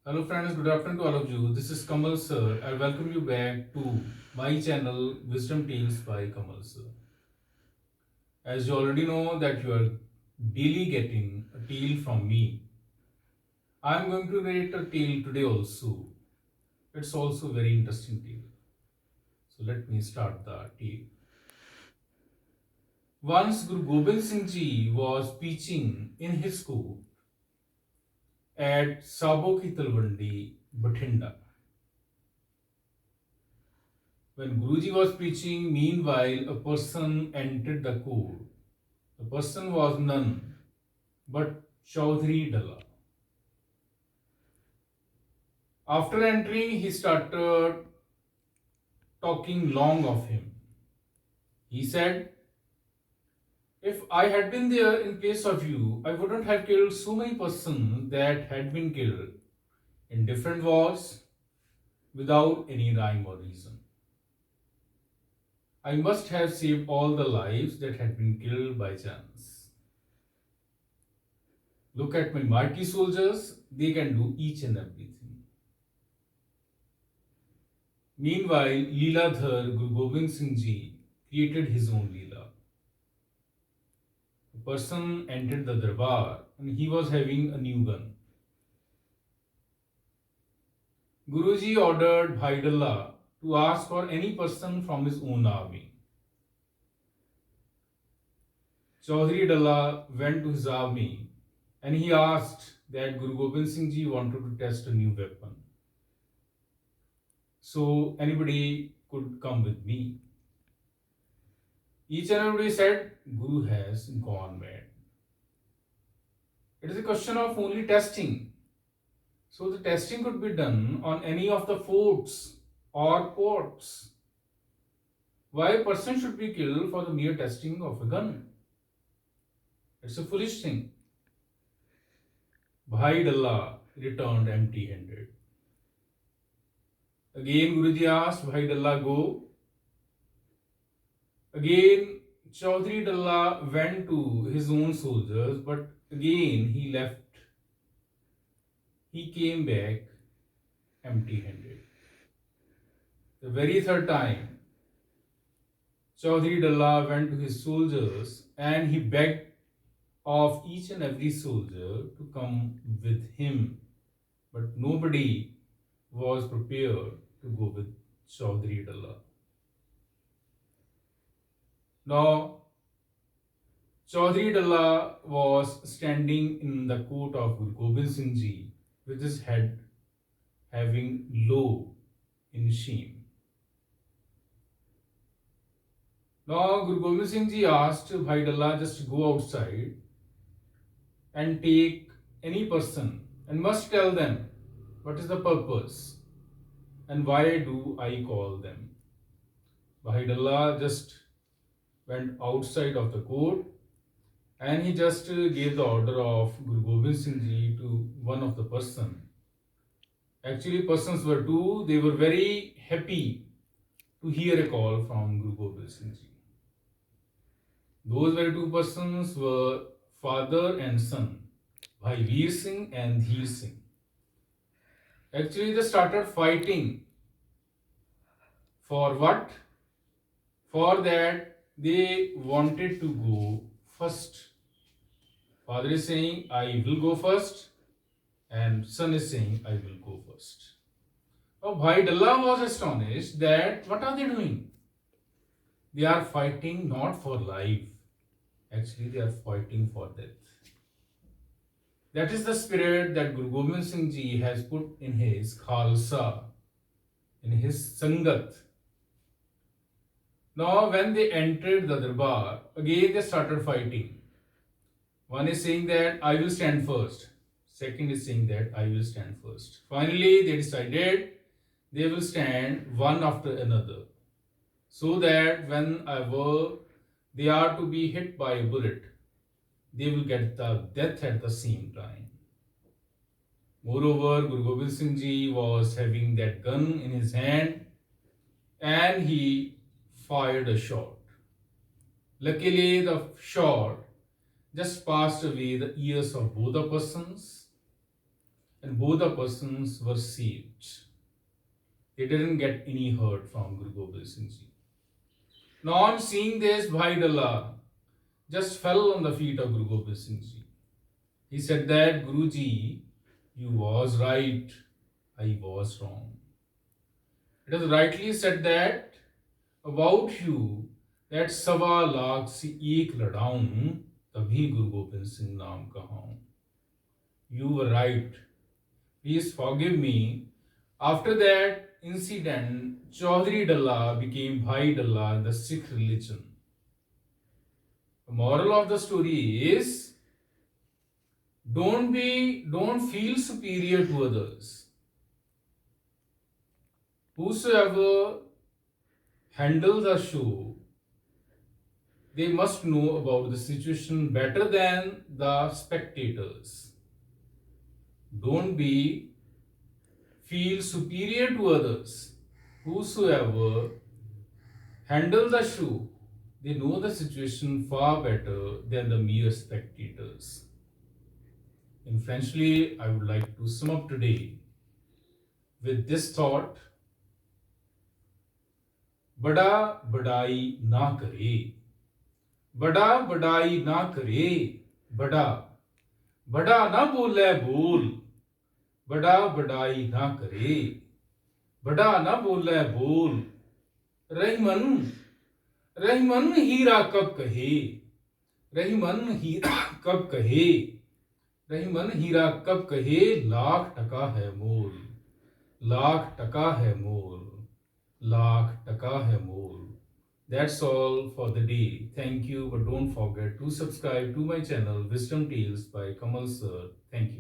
Hello friends, good afternoon to all of you. This is Kamal sir. I welcome you back to my channel Wisdom Tales by Kamal sir. As you already know that you are daily getting a tale from me. I am going to narrate a tale today also. It's also a very interesting tale. So let me start the tale. Once Guru Gobind Singh Ji was preaching in his school at Sabo Ki Talwandi, Bathinda. When Guruji was preaching, meanwhile, a person entered the court. The person was none but Chaudhry Dalla. After entering, he started talking long of him. He said, if I had been there in place of you, I wouldn't have killed so many persons that had been killed in different wars without any rhyme or reason. I must have saved all the lives that had been killed by chance. Look at my mighty soldiers, they can do each and everything. Meanwhile, Leeladhar Guru Gobind Singh Ji created his own Leela. A person entered the darbar and he was having a new gun. Guruji ordered Bhaidalla to ask for any person from his own army. Chaudhry Dalla went to his army and he asked that Guru Gobind Singh Ji wanted to test a new weapon. So anybody could come with me. Each and everybody said, Guru has gone mad. It is a question of only testing. So the testing could be done on any of the forts or ports. Why a person should be killed for the mere testing of a gun? It's a foolish thing. Bhai Dalla returned empty-handed. Again Guruji asked Bhai Dalla go. Again Chaudhry Dalla went to his own soldiers, but again he left. He came back empty-handed. The very third time, Chaudhry Dalla went to his soldiers and he begged of each and every soldier to come with him. But nobody was prepared to go with Chaudhry Dalla. Now, Chaudhry Dalla was standing in the court of Guru Gobind Singh Ji with his head having low in shame. Now, Guru Gobind Singh Ji asked Bhai Dalla just to go outside and take any person and must tell them what is the purpose and why do I call them. Bhai Dalla just went outside of the court and he just gave the order of Guru Gobind Singh Ji to one of the person. Actually, persons were two. They were very happy to hear a call from Guru Gobind Singh Ji. Those very two persons were father and son, Bhai Veer Singh and Dheer Singh. Actually, they started fighting. For what? For that they wanted to go first. Father is saying, I will go first, and son is saying, I will go first. Now, Bhai Dalla was astonished that what are they doing? They are fighting not for life. Actually, they are fighting for death. That is the spirit that Guru Gobind Singh Ji has put in his Khalsa, in his Sangat. Now, when they entered the Darbar, again they started fighting. One is saying that I will stand first. Second is saying that I will stand first. Finally, they decided they will stand one after another, so that whenever they are to be hit by a bullet, they will get the death at the same time. Moreover, Guru Gobind Singh Ji was having that gun in his hand and he fired a shot. Luckily, the shot just passed away the ears of both the persons and both the persons were saved. They didn't get any hurt from Guru Gobind Singh Ji. Now, on seeing this, Bhai Dalla just fell on the feet of Guru Gobind Singh Ji. He said that, Guruji, you was right, I was wrong. It is rightly said that about you that सवा लाख से एक लड़ाऊं तभी गुरु गोबिंद सिंह नाम कहाऊं. You were right. Please forgive me. After that incident, Chaudhry Dalla became Bhai Dalla in the Sikh religion. The moral of the story is don't feel superior to others. Whosoever handle the show, they must know about the situation better than the spectators. Don't feel superior to others. Whosoever handle the show, they know the situation far better than the mere spectators. In Frenchly, I would like to sum up today with this thought. बड़ा बड़ाई ना करे, बड़ा बड़ाई ना करे, बड़ा बड़ा ना बोले बोल, बड़ा बड़ाई ना करे, बड़ा ना बोले बोल. रहीमन हीरा कब कहे, रहीमन हीरा कब कहे, रहीमन हीरा कब कहे, लाख टका है मोल, लाख टका है मोल, लाख टका है मोल. That's all for the day. Thank you, but don't forget to subscribe to my channel Wisdom Tales by Kamal Sir. Thank you.